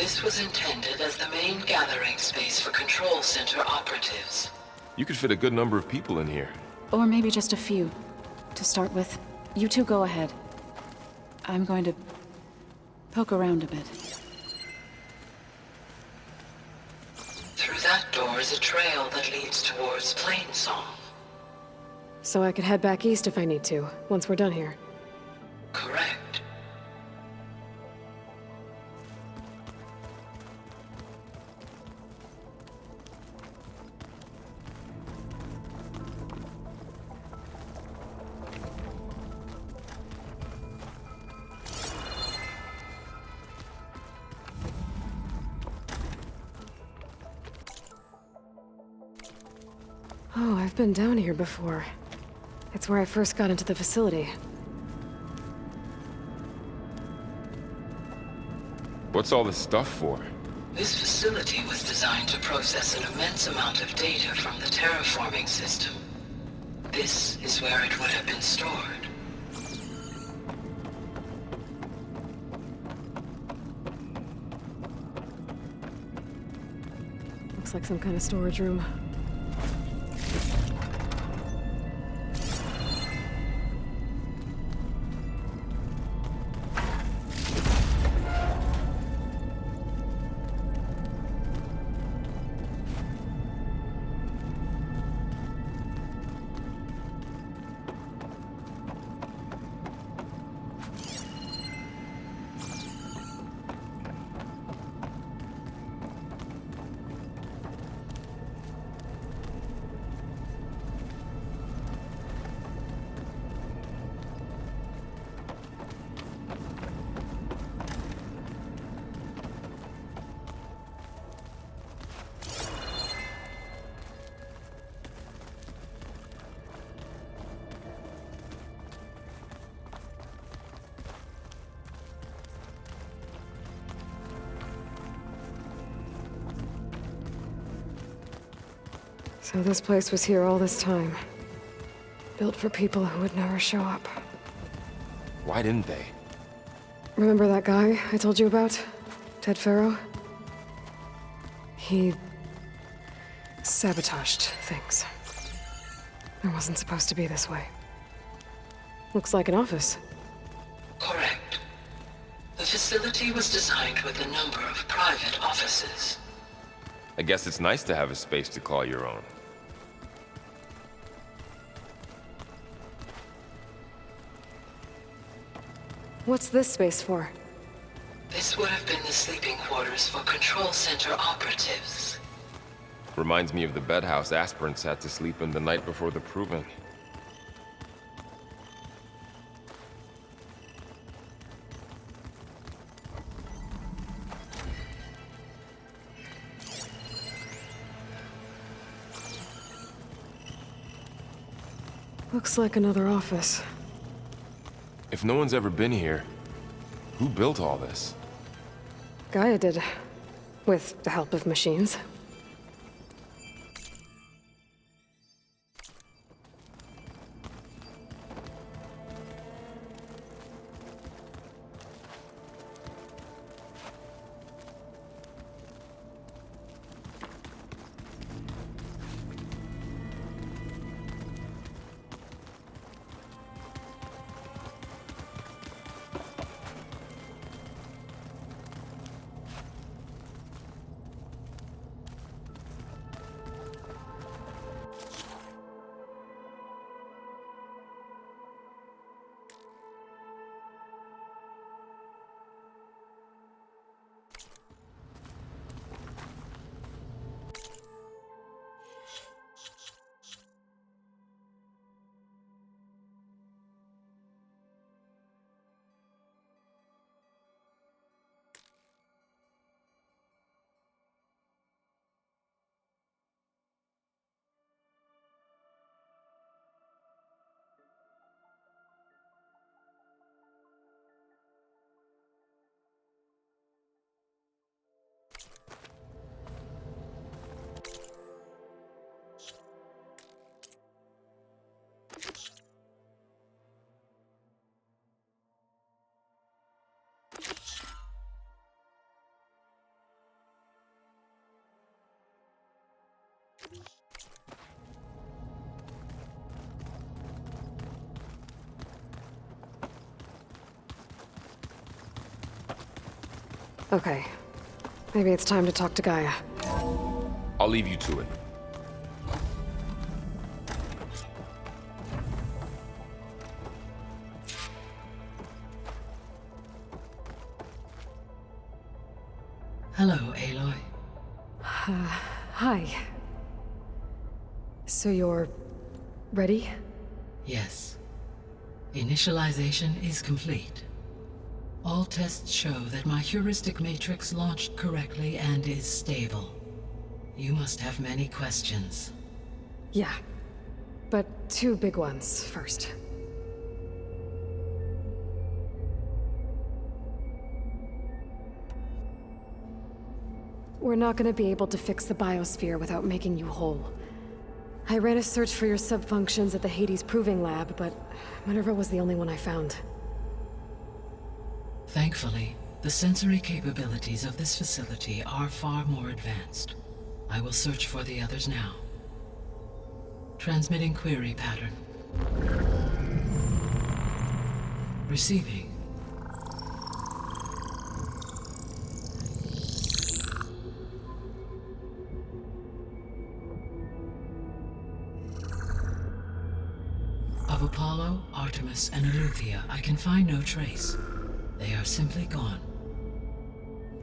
This was intended as the main gathering space for control center operatives. You could fit a good number of people in here. Or maybe just a few. To start with, you two go ahead. I'm going to poke around a bit. Through that door is a trail that leads towards Plainsong. So I could head back east if I need to, once we're done here. Correct. Oh, I've been down here before. It's where I first got into the facility. What's all this stuff for? This facility was designed to process an immense amount of data from the terraforming system. This is where it would have been stored. Looks like some kind of storage room. So this place was here all this time. Built for people who would never show up. Why didn't they? Remember that guy I told you about? Ted Farrow? He sabotaged things. It wasn't supposed to be this way. Looks like an office. Correct. The facility was designed with a number of private offices. I guess it's nice to have a space to call your own. What's this space for? This would have been the sleeping quarters for control center operatives. Reminds me of the bedhouse aspirants had to sleep in the night before the proving. Looks like another office. If no one's ever been here, who built all this? Gaia did. With the help of machines. Okay. Maybe it's time to talk to Gaia. I'll leave you to it. Hello, Aloy. Hi. So you're... ready? Yes. Initialization is complete. All tests show that my heuristic matrix launched correctly and is stable. You must have many questions. Yeah. But two big ones first. We're not gonna be able to fix the biosphere without making you whole. I ran a search for your subfunctions at the Hades Proving Lab, but Minerva was the only one I found. Thankfully, the sensory capabilities of this facility are far more advanced. I will search for the others now. Transmitting query pattern. Receiving. Of Apollo, Artemis, and Eleuthia, I can find no trace. They are simply gone.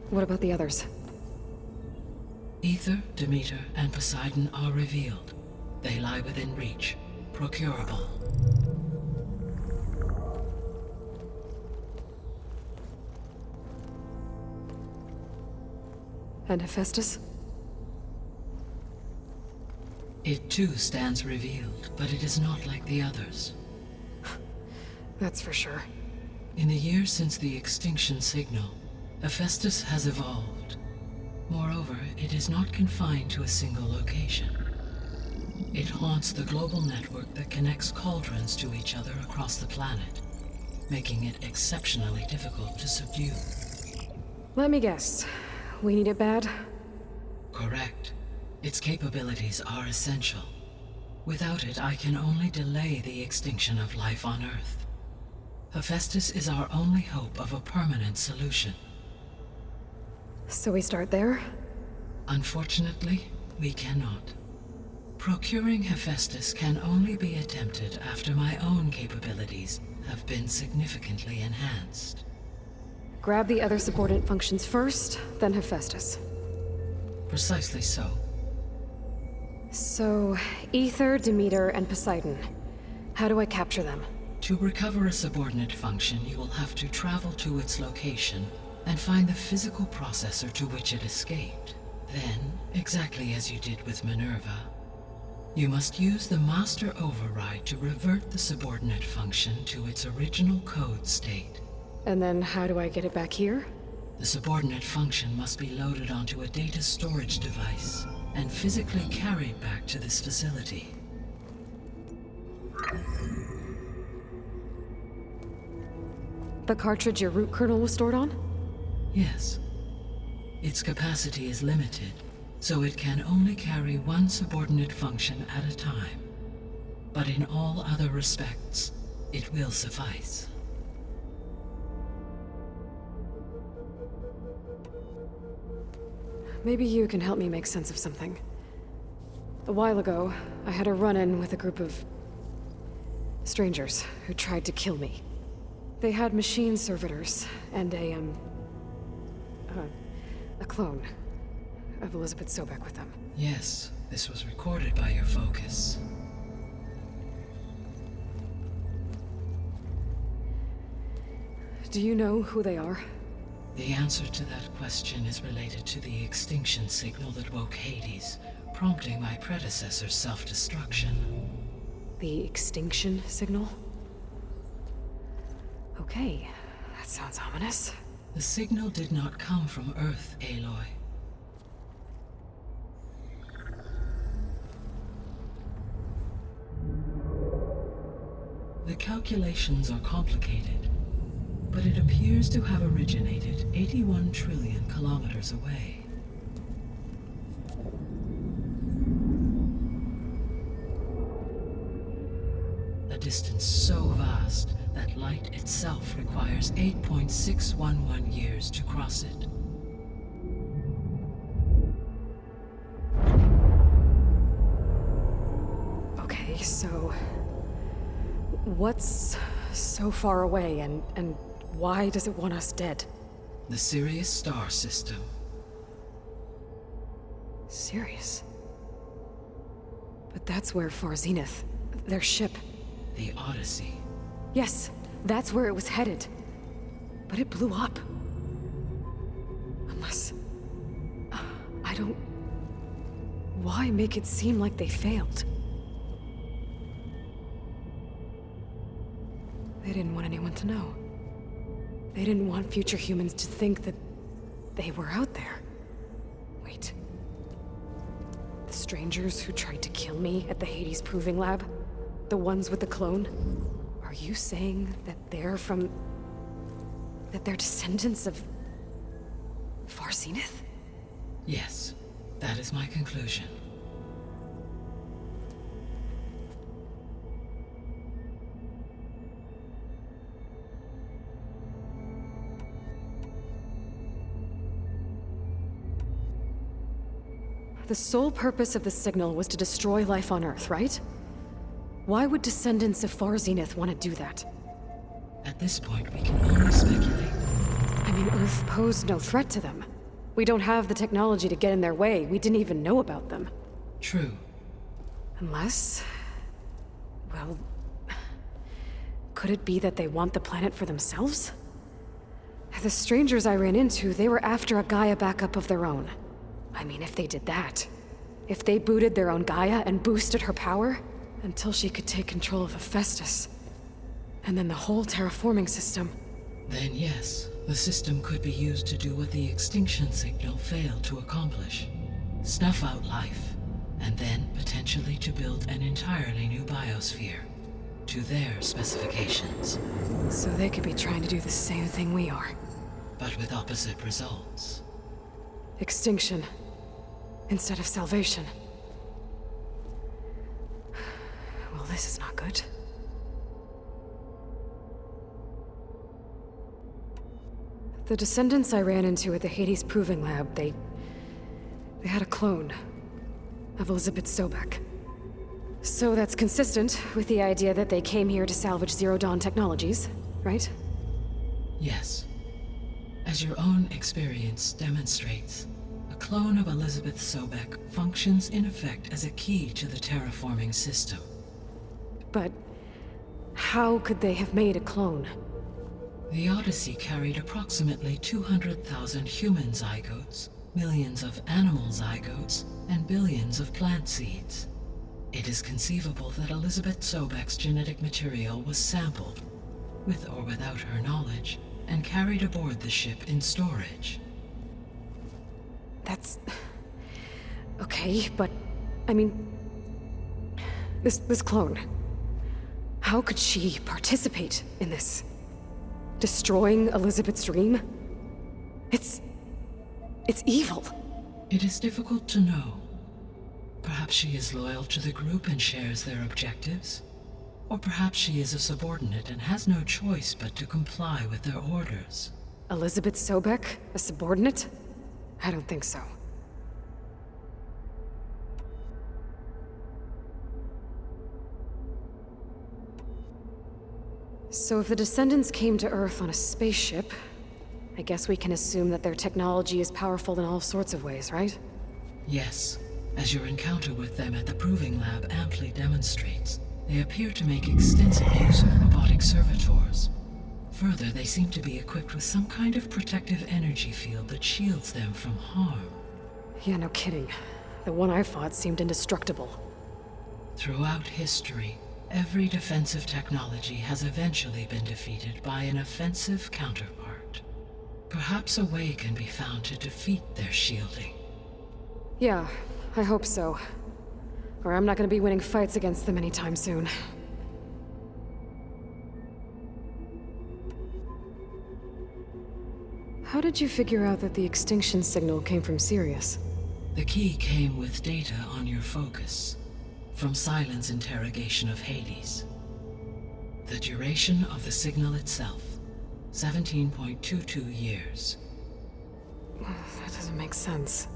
What about the others? Ether, Demeter, and Poseidon are revealed. They lie within reach, procurable. And Hephaestus? It too stands revealed, but it is not like the others. That's for sure. In the years since the extinction signal, Hephaestus has evolved. Moreover, it is not confined to a single location. It haunts the global network that connects cauldrons to each other across the planet, making it exceptionally difficult to subdue. Let me guess. We need it bad? Correct. Its capabilities are essential. Without it, I can only delay the extinction of life on Earth. Hephaestus is our only hope of a permanent solution. So we start there? Unfortunately, we cannot. Procuring Hephaestus can only be attempted after my own capabilities have been significantly enhanced. Grab the other subordinate functions first, then Hephaestus. Precisely so. So, Ether, Demeter, and Poseidon. How do I capture them? To recover a subordinate function, you will have to travel to its location and find the physical processor to which it escaped. Then, exactly as you did with Minerva, you must use the master override to revert the subordinate function to its original code state. And then how do I get it back here? The subordinate function must be loaded onto a data storage device and physically carried back to this facility. The cartridge your root kernel was stored on? Yes. Its capacity is limited, so it can only carry one subordinate function at a time. But in all other respects, it will suffice. Maybe you can help me make sense of something. A while ago, I had a run-in with a group of strangers who tried to kill me. They had machine servitors and a clone of Elizabeth Sobek with them. Yes, this was recorded by your focus. Do you know who they are? The answer to that question is related to the extinction signal that woke Hades, prompting my predecessor's self-destruction. The extinction signal? Okay, that sounds ominous. The signal did not come from Earth, Aloy. The calculations are complicated, but it appears to have originated 81 trillion kilometers away. A distance so vast that light itself requires 8.611 years to cross it. Okay, so... what's so far away, and why does it want us dead? The Sirius star system. Sirius? But that's where Far Zenith, their ship... The Odyssey. Yes, that's where it was headed. But it blew up. Unless... I don't... Why make it seem like they failed? They didn't want anyone to know. They didn't want future humans to think that they were out there. Wait. The strangers who tried to kill me at the Hades Proving Lab? The ones with the clone? Are you saying that they're from... that they're descendants of... Far Zenith? Yes, that is my conclusion. The sole purpose of the signal was to destroy life on Earth, right? Why would descendants of Far Zenith want to do that? At this point, we can only speculate. I mean, Earth posed no threat to them. We don't have the technology to get in their way. We didn't even know about them. True. Unless... well... could it be that they want the planet for themselves? The strangers I ran into, they were after a Gaia backup of their own. I mean, if they did that... if they booted their own Gaia and boosted her power... until she could take control of Vistas. And then the whole terraforming system. Then yes, the system could be used to do what the extinction signal failed to accomplish. Snuff out life, and then potentially to build an entirely new biosphere. To their specifications. So they could be trying to do the same thing we are. But with opposite results. Extinction. Instead of salvation. Well, this is not good. The descendants I ran into at the Hades Proving Lab, they had a clone of Elizabeth Sobek. So that's consistent with the idea that they came here to salvage Zero Dawn technologies, right? Yes. As your own experience demonstrates, a clone of Elizabeth Sobek functions in effect as a key to the terraforming system. But how could they have made a clone? The Odyssey carried approximately 200,000 human zygotes, millions of animal zygotes, and billions of plant seeds. It is conceivable that Elizabeth Sobek's genetic material was sampled, with or without her knowledge, and carried aboard the ship in storage. That's... okay, but... I mean... This clone... how could she participate in this? Destroying Elizabeth's dream? It's evil. It is difficult to know. Perhaps she is loyal to the group and shares their objectives. Or perhaps she is a subordinate and has no choice but to comply with their orders. Elizabeth Sobek, a subordinate? I don't think so. So if the descendants came to Earth on a spaceship, I guess we can assume that their technology is powerful in all sorts of ways, right? Yes, as your encounter with them at the Proving Lab amply demonstrates, they appear to make extensive use of robotic servitors. Further, they seem to be equipped with some kind of protective energy field that shields them from harm. Yeah, no kidding. The one I fought seemed indestructible. Throughout history, every defensive technology has eventually been defeated by an offensive counterpart. Perhaps a way can be found to defeat their shielding. Yeah, I hope so. Or I'm not gonna be winning fights against them anytime soon. How did you figure out that the extinction signal came from Sirius? The key came with data on your focus, from Silent's interrogation of Hades. The duration of the signal itself, 17.22 years. That doesn't make sense.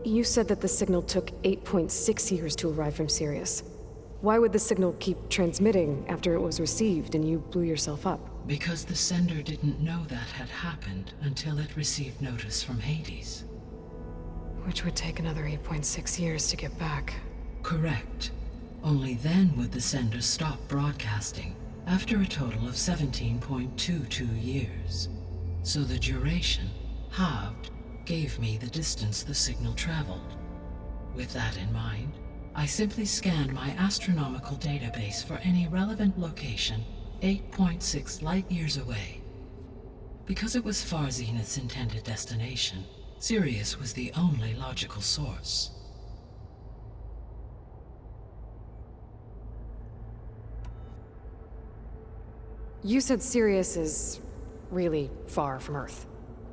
You said that the signal took 8.6 years to arrive from Sirius. Why would the signal keep transmitting after it was received and you blew yourself up? Because the sender didn't know that had happened until it received notice from Hades. Which would take another 8.6 years to get back. Correct. Only then would the sender stop broadcasting, after a total of 17.22 years. So the duration, halved, gave me the distance the signal traveled. With that in mind, I simply scanned my astronomical database for any relevant location 8.6 light-years away. Because it was far Zenith's intended destination, Sirius was the only logical source. You said Sirius is really far from Earth.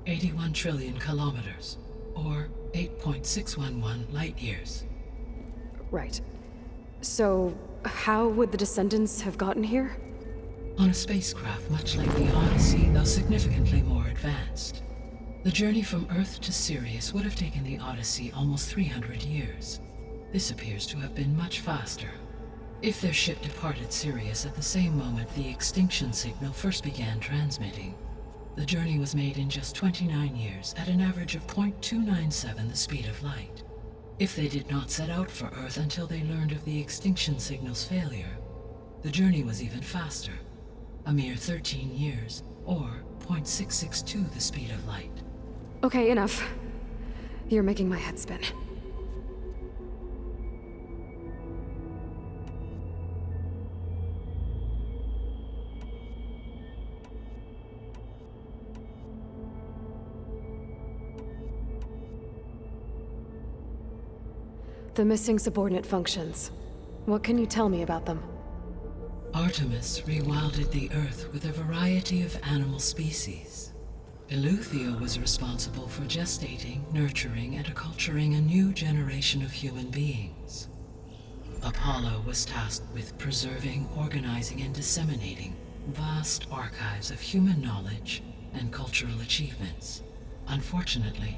81 trillion kilometers, or 8.611 light-years. Right. So, how would the descendants have gotten here? On a spacecraft much like the Odyssey, though significantly more advanced. The journey from Earth to Sirius would have taken the Odyssey almost 300 years. This appears to have been much faster. If their ship departed Sirius at the same moment the extinction signal first began transmitting, the journey was made in just 29 years at an average of 0.297 the speed of light. If they did not set out for Earth until they learned of the extinction signal's failure, the journey was even faster, a mere 13 years, or 0.662 the speed of light. Okay, enough. You're making my head spin. The missing subordinate functions. What can you tell me about them? Artemis rewilded the Earth with a variety of animal species. Eleuthia was responsible for gestating, nurturing, and acculturating a new generation of human beings. Apollo was tasked with preserving, organizing, and disseminating vast archives of human knowledge and cultural achievements. Unfortunately,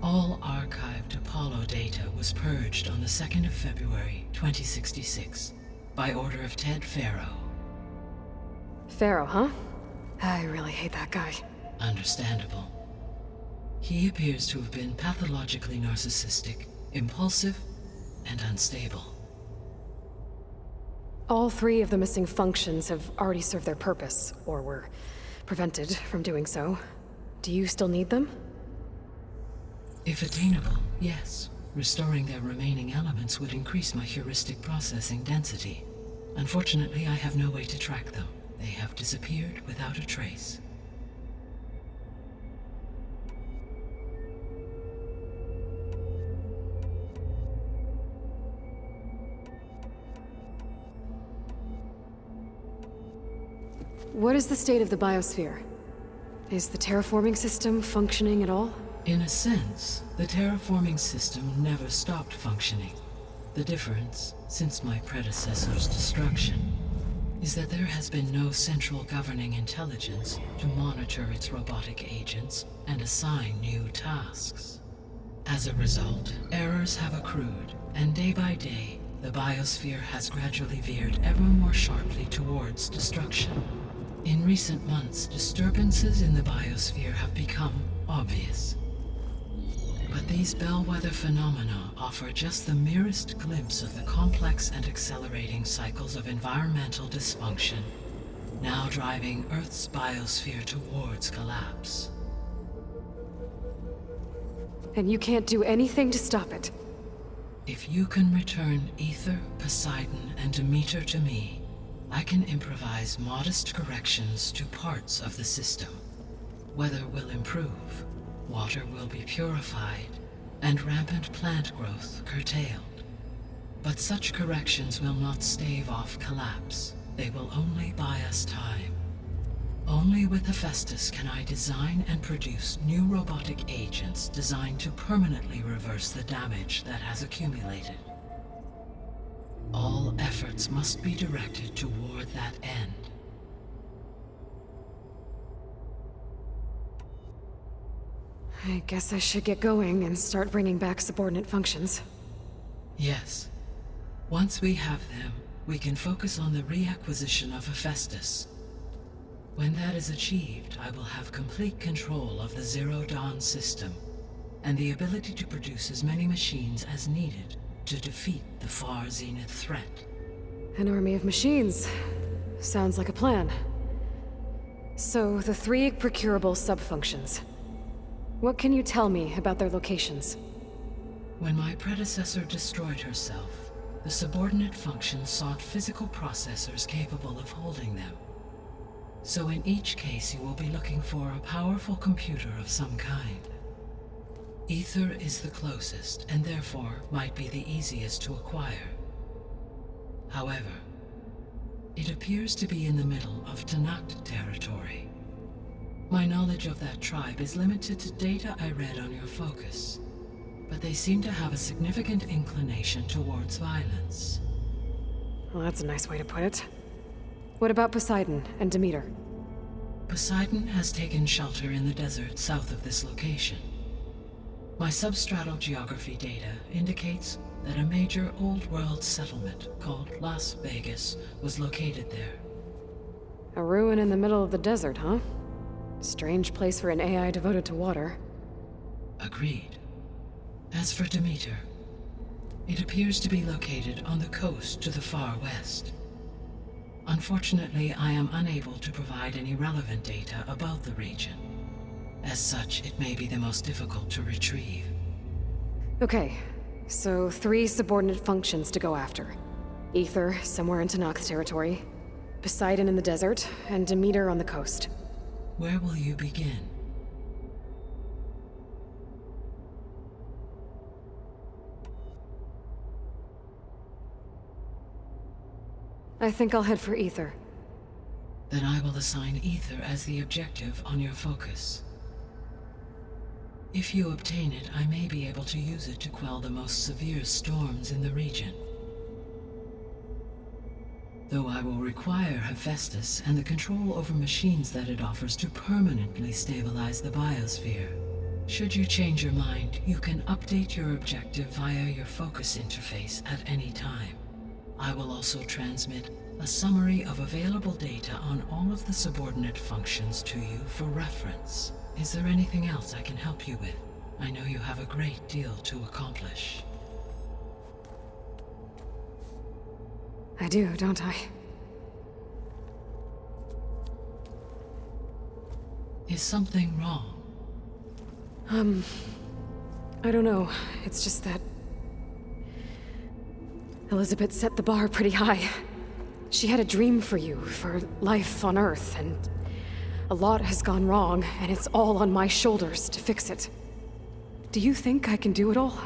all archived Apollo data was purged on the 2nd of February, 2066, by order of Ted Faro. Pharaoh, huh? I really hate that guy. Understandable. He appears to have been pathologically narcissistic, impulsive, and unstable. All three of the missing functions have already served their purpose, or were prevented from doing so. Do you still need them? If attainable, yes. Restoring their remaining elements would increase my heuristic processing density. Unfortunately, I have no way to track them. They have disappeared without a trace. What is the state of the biosphere? Is the terraforming system functioning at all? In a sense, the terraforming system never stopped functioning. The difference, since my predecessor's destruction, is that there has been no central governing intelligence to monitor its robotic agents and assign new tasks. As a result, errors have accrued, and day by day, the biosphere has gradually veered ever more sharply towards destruction. In recent months, disturbances in the biosphere have become obvious. But these bellwether phenomena offer just the merest glimpse of the complex and accelerating cycles of environmental dysfunction, now driving Earth's biosphere towards collapse. And you can't do anything to stop it? If you can return Ether, Poseidon, and Demeter to me, I can improvise modest corrections to parts of the system. Weather will improve, water will be purified, and rampant plant growth curtailed. But such corrections will not stave off collapse. They will only buy us time. Only with Hephaestus can I design and produce new robotic agents designed to permanently reverse the damage that has accumulated. All efforts must be directed toward that end. I guess I should get going and start bringing back subordinate functions. Yes. Once we have them, we can focus on the reacquisition of Hephaestus. When that is achieved, I will have complete control of the Zero Dawn system, and the ability to produce as many machines as needed to defeat the far zenith threat. An army of machines. Sounds like a plan. So, the 3 procurable sub-functions. What can you tell me about their locations? When my predecessor destroyed herself, the subordinate functions sought physical processors capable of holding them. So in each case you will be looking for a powerful computer of some kind. Ether is the closest, and therefore might be the easiest to acquire. However, it appears to be in the middle of Tanakh territory. My knowledge of that tribe is limited to data I read on your focus, but they seem to have a significant inclination towards violence. Well, that's a nice way to put it. What about Poseidon and Demeter? Poseidon has taken shelter in the desert south of this location. My substratal geography data indicates that a major old-world settlement called Las Vegas was located there. A ruin in the middle of the desert, huh? Strange place for an AI devoted to water. Agreed. As for Demeter, it appears to be located on the coast to the far west. Unfortunately, I am unable to provide any relevant data about the region. As such, it may be the most difficult to retrieve. Okay, so 3 subordinate functions to go after. Ether, somewhere in Tanakh territory. Poseidon in the desert, and Demeter on the coast. Where will you begin? I think I'll head for Ether. Then I will assign Ether as the objective on your focus. If you obtain it, I may be able to use it to quell the most severe storms in the region. Though I will require Hephaestus and the control over machines that it offers to permanently stabilize the biosphere. Should you change your mind, you can update your objective via your focus interface at any time. I will also transmit a summary of available data on all of the subordinate functions to you for reference. Is there anything else I can help you with? I know you have a great deal to accomplish. I do, don't I? Is something wrong? I don't know. It's just that Elizabeth set the bar pretty high. She had a dream for you, for life on Earth, and a lot has gone wrong, and it's all on my shoulders to fix it. Do you think I can do it all?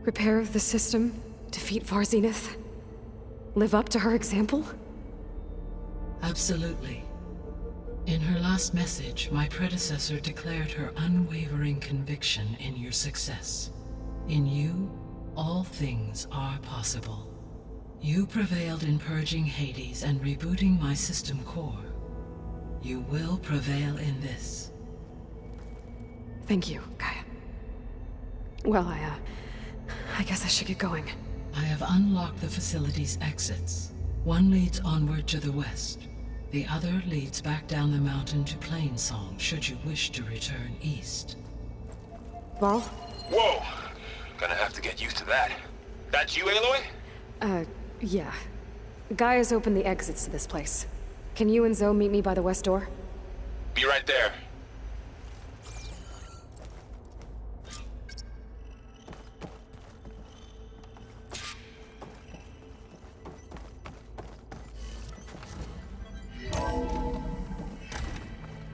Repair the system, defeat Far Zenith? Live up to her example? Absolutely. In her last message, my predecessor declared her unwavering conviction in your success. In you, all things are possible. You prevailed in purging Hades and rebooting my system core. You will prevail in this. Thank you, Gaia. Well, I guess I should get going. I have unlocked the facility's exits. One leads onward to the west. The other leads back down the mountain to Plainsong, should you wish to return east. Varl? Whoa! Gonna have to get used to that. That's you, Aloy? Yeah. Gaia's opened the exits to this place. Can you and Zoe meet me by the west door? Be right there.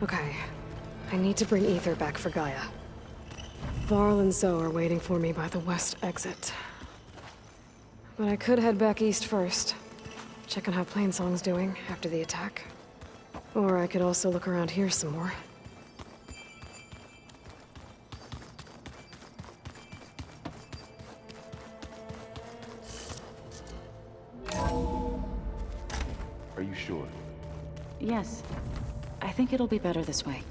Okay. I need to bring Ether back for Gaia. Varl and Zoe are waiting for me by the west exit. But I could head back east first. Check on how Plainsong's doing after the attack. Or I could also look around here some more. Are you sure? Yes. I think it'll be better this way.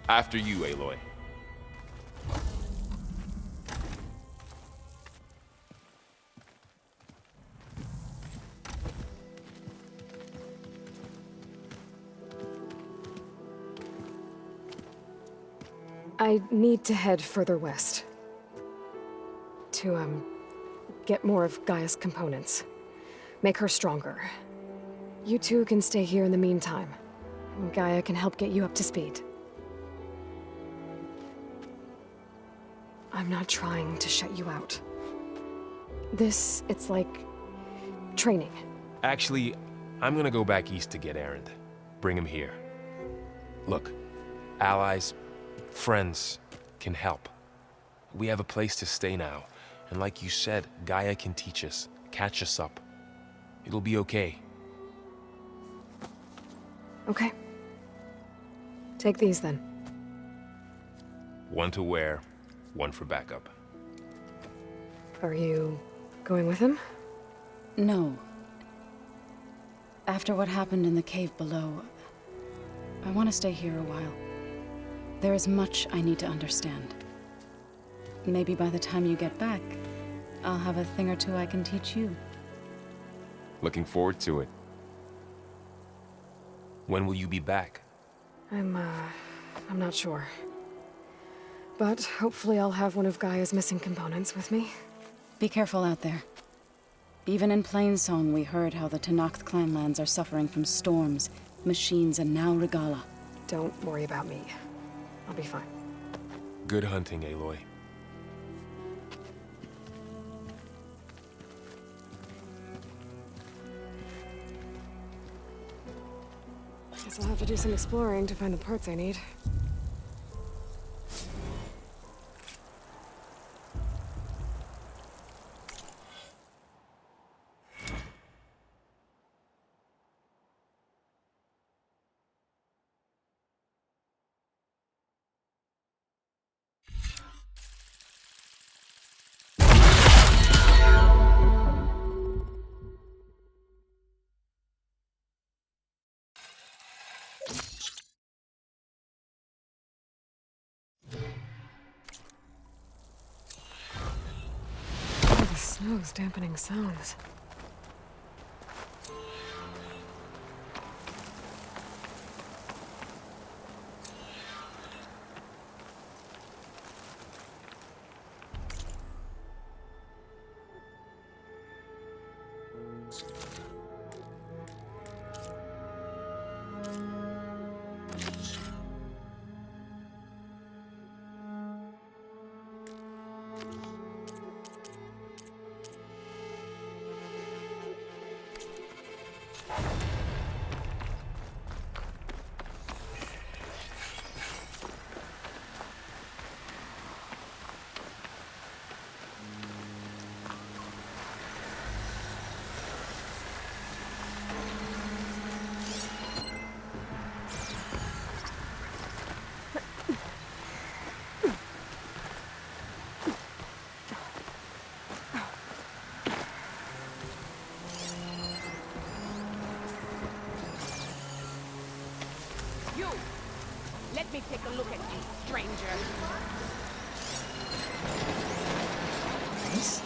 After you, Aloy. I need to head further west. To, get more of Gaia's components. Make her stronger. You two can stay here in the meantime. Gaia can help get you up to speed. I'm not trying to shut you out. It's like... training. Actually, I'm gonna go back east to get Erend. Bring him here. Look, allies, friends can help. We have a place to stay now, and like you said, Gaia can teach us, catch us up. It'll be okay. Okay. Take these then. One to wear, one for backup. Are you going with him? No. After what happened in the cave below, I want to stay here a while. There is much I need to understand. Maybe by the time you get back, I'll have a thing or two I can teach you. Looking forward to it. When will you be back? I'm not sure. But hopefully I'll have one of Gaia's missing components with me. Be careful out there. Even in Plainsong, we heard how the Tenakth clanlands are suffering from storms, machines, and now Regala. Don't worry about me. I'll be fine. Good hunting, Aloy. Guess I'll have to do some exploring to find the parts I need. The snow's dampening sounds. You! Let me take a look at you, stranger. Yes?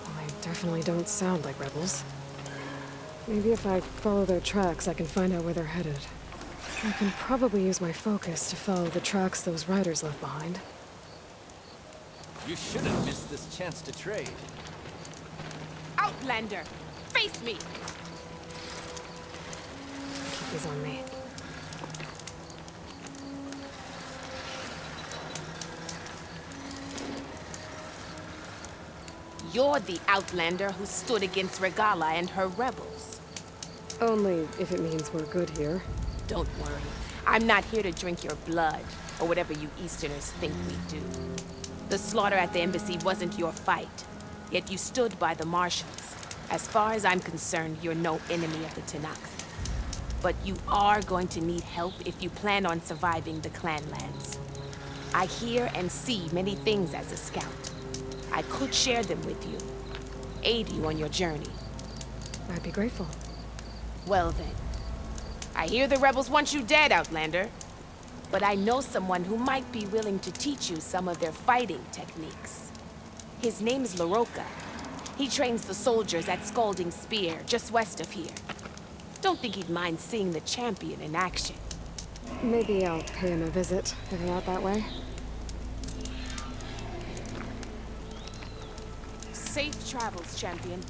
Well, they definitely don't sound like rebels. Maybe if I follow their tracks, I can find out where they're headed. I can probably use my focus to follow the tracks those riders left behind. You should have missed this chance to trade. Outlander! Face me! Keep these on me. You're the Outlander who stood against Regala and her rebels. Only if it means we're good here. Don't worry. I'm not here to drink your blood, or whatever you Easterners think we do. The slaughter at the embassy wasn't your fight, yet you stood by the marshals. As far as I'm concerned, you're no enemy of the Tenakth. But you are going to need help if you plan on surviving the clanlands. I hear and see many things as a scout. I could share them with you, aid you on your journey. I'd be grateful. Well then, I hear the rebels want you dead, Outlander. But I know someone who might be willing to teach you some of their fighting techniques. His name's Laroka. He trains the soldiers at Scalding Spear, just west of here. Don't think he'd mind seeing the champion in action. Maybe I'll pay him a visit, heading out that way. Safe travels, champion.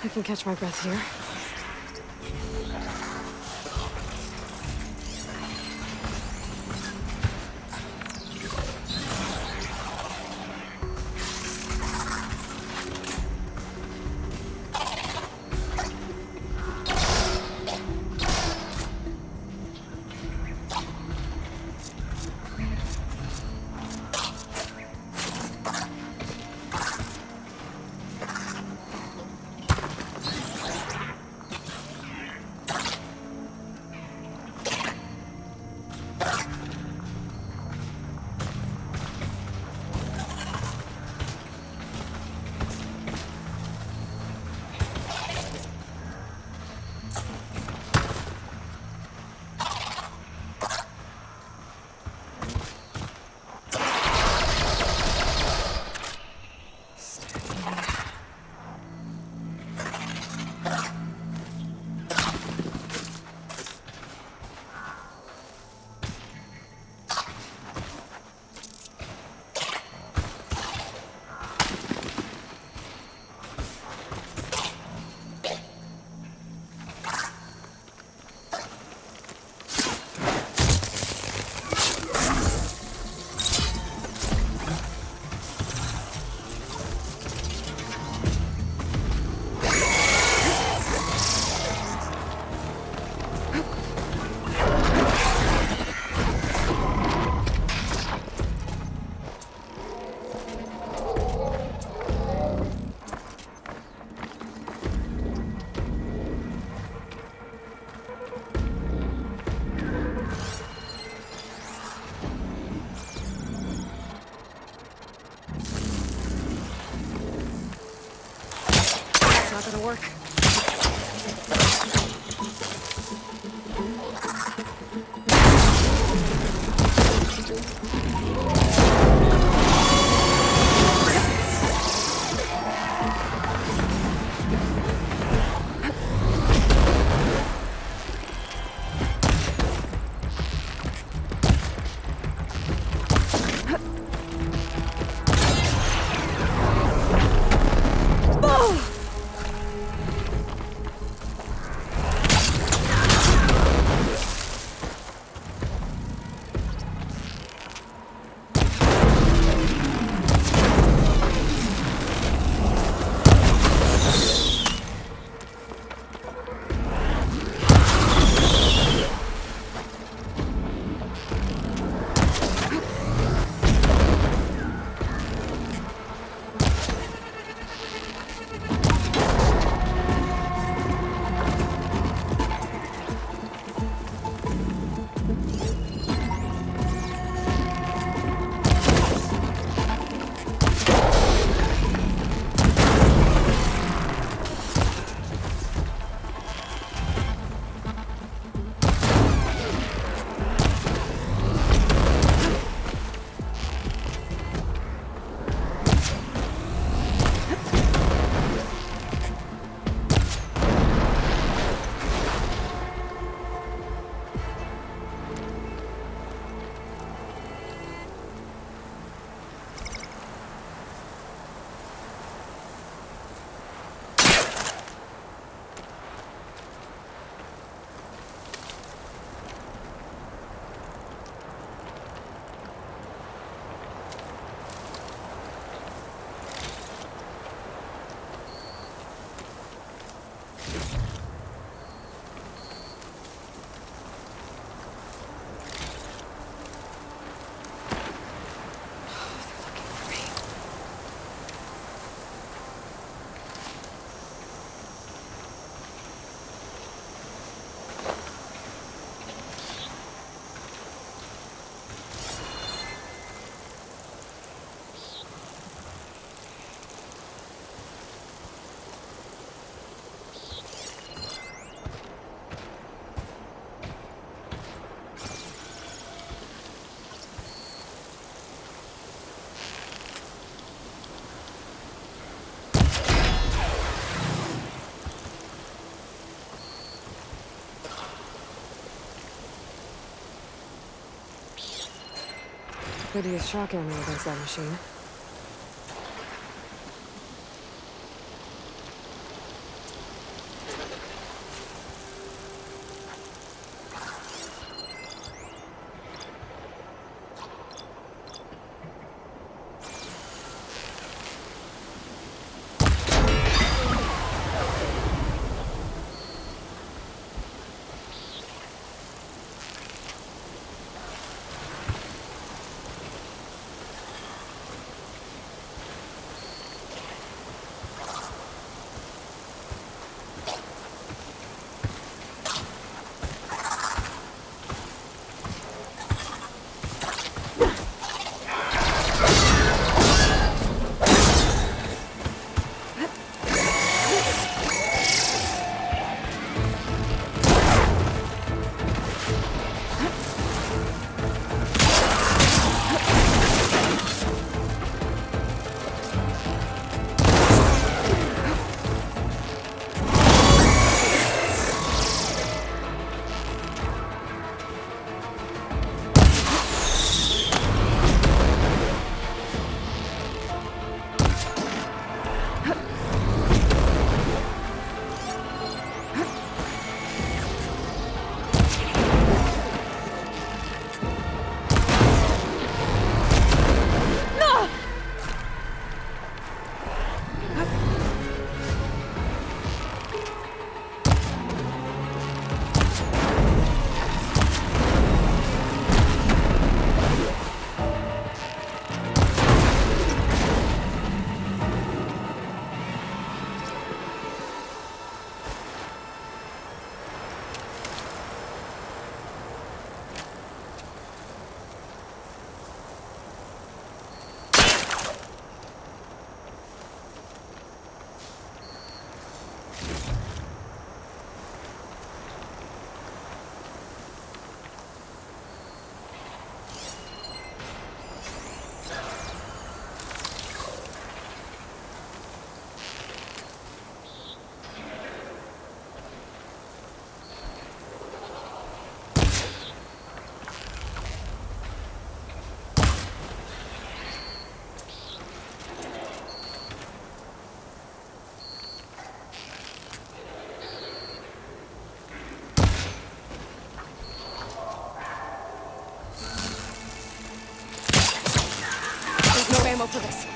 I can catch my breath here. Not gonna work. Could use shock ammo against that machine. No ammo for this.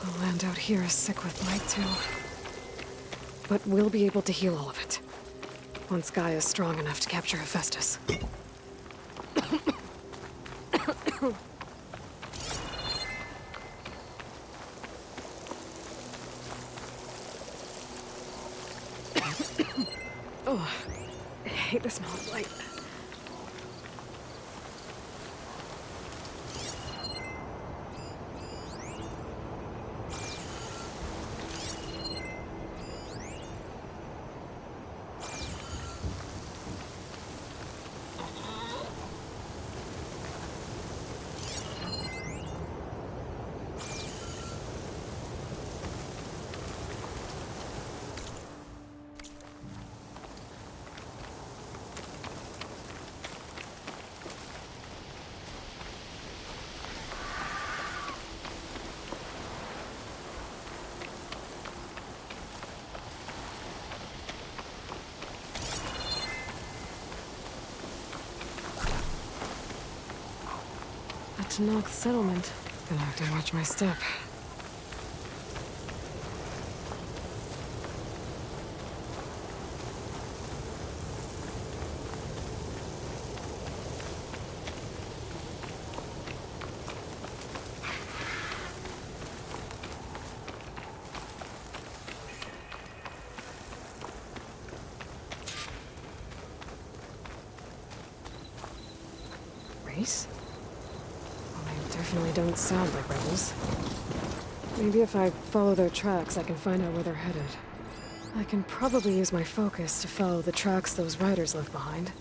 The land out here is sick with blight, too. But we'll be able to heal all of it. Once Gaia is strong enough to capture Hephaestus. Oh, I hate the smell of blight. To Noth settlement. Gonna have to watch my step. Race? Definitely don't sound like rebels. Maybe if I follow their tracks, I can find out where they're headed. I can probably use my focus to follow the tracks those riders left behind.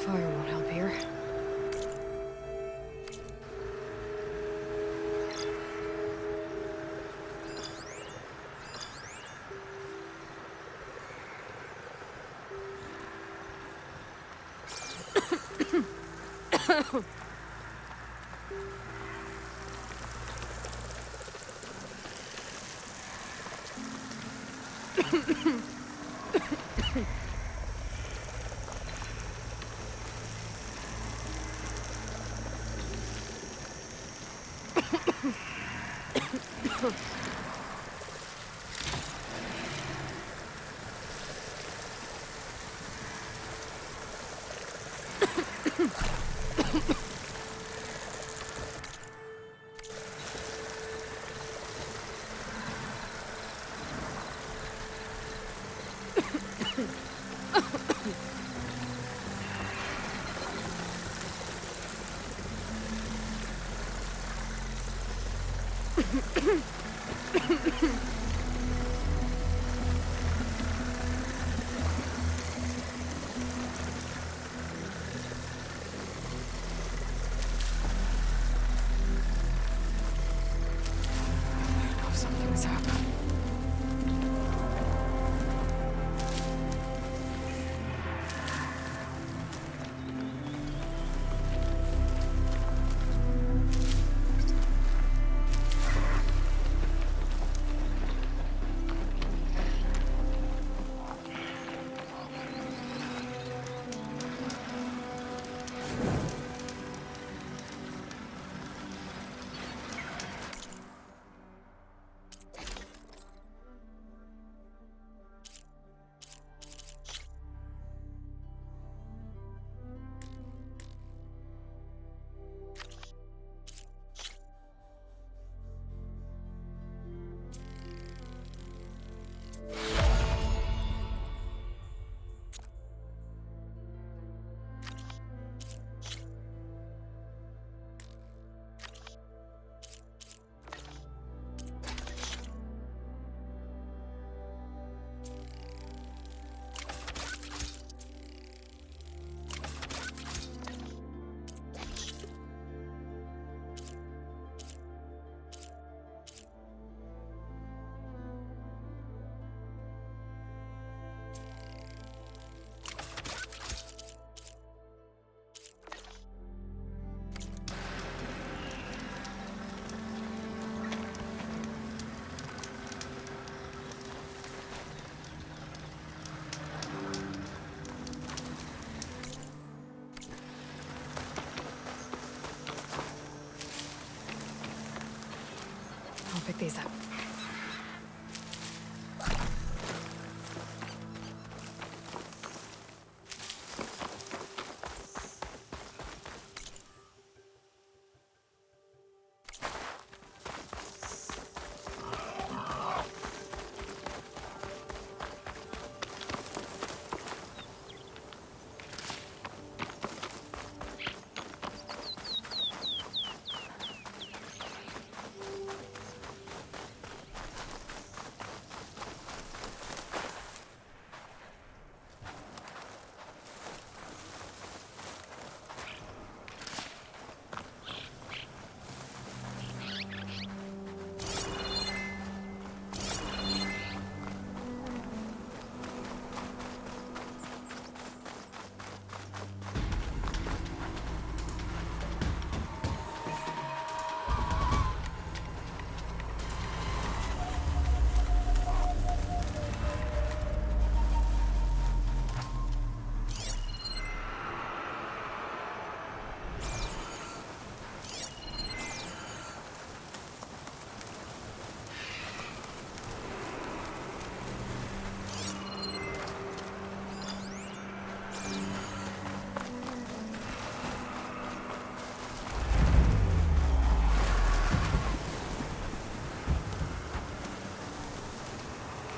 Fire won't help here.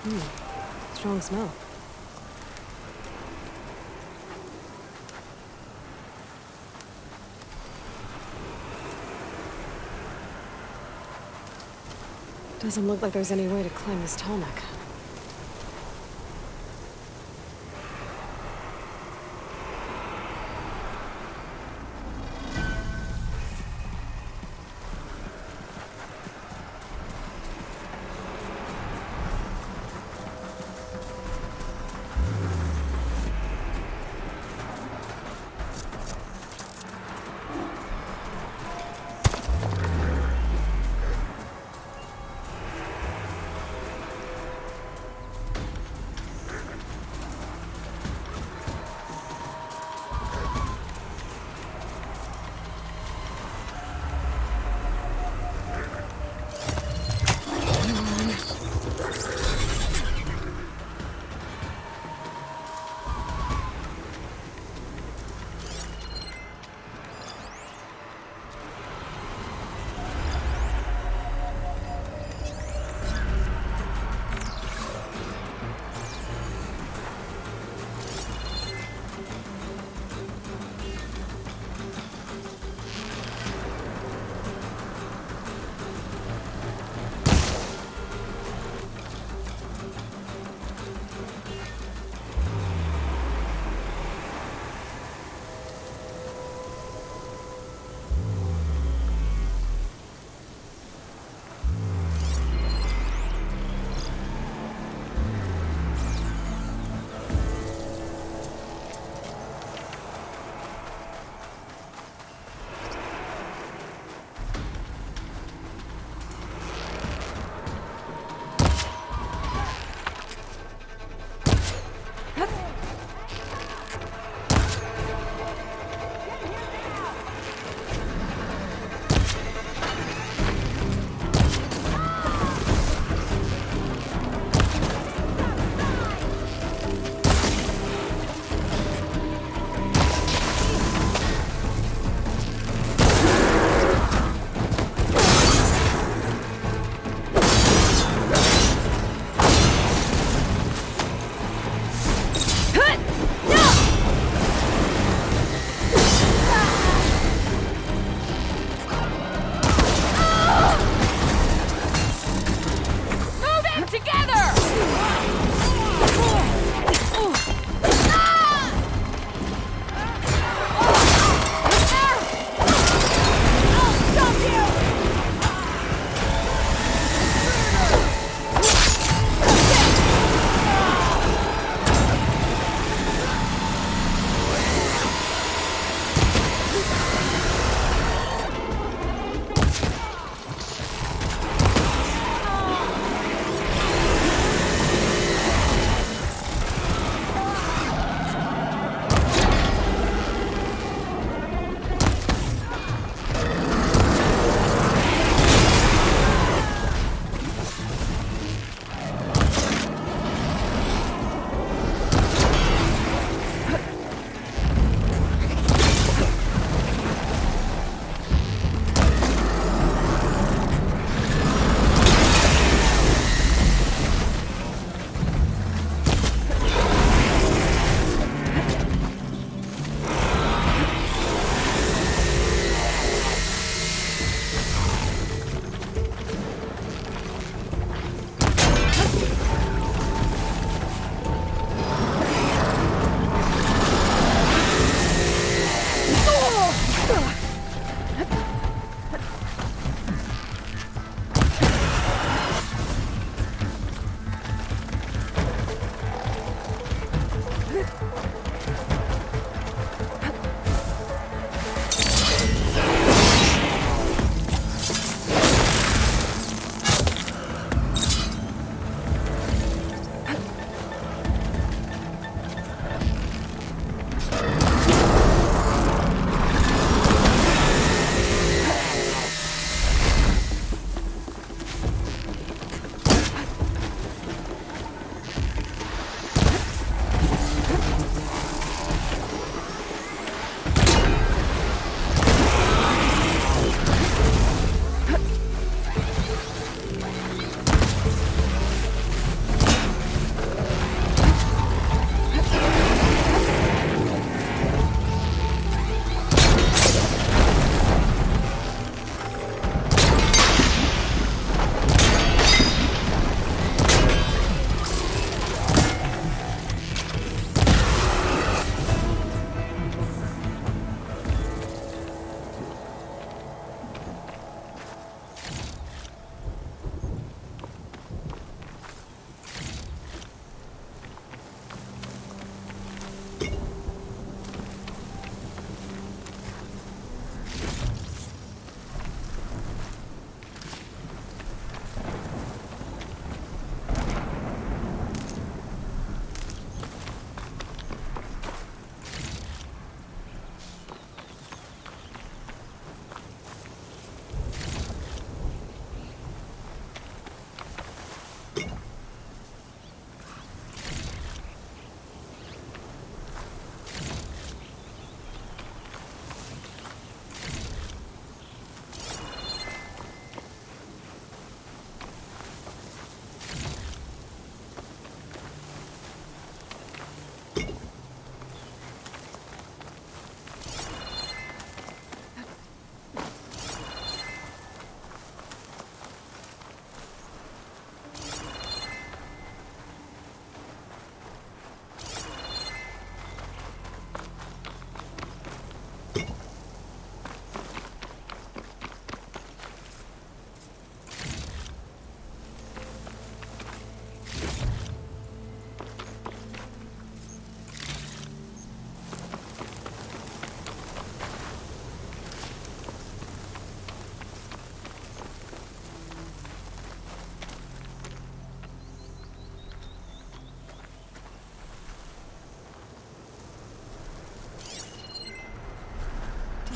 Strong smell. Doesn't look like there's any way to climb this tall neck.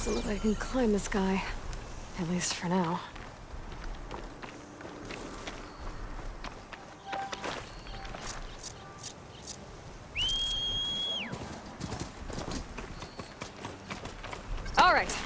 Doesn't look like I can climb this guy. At least for now. All right,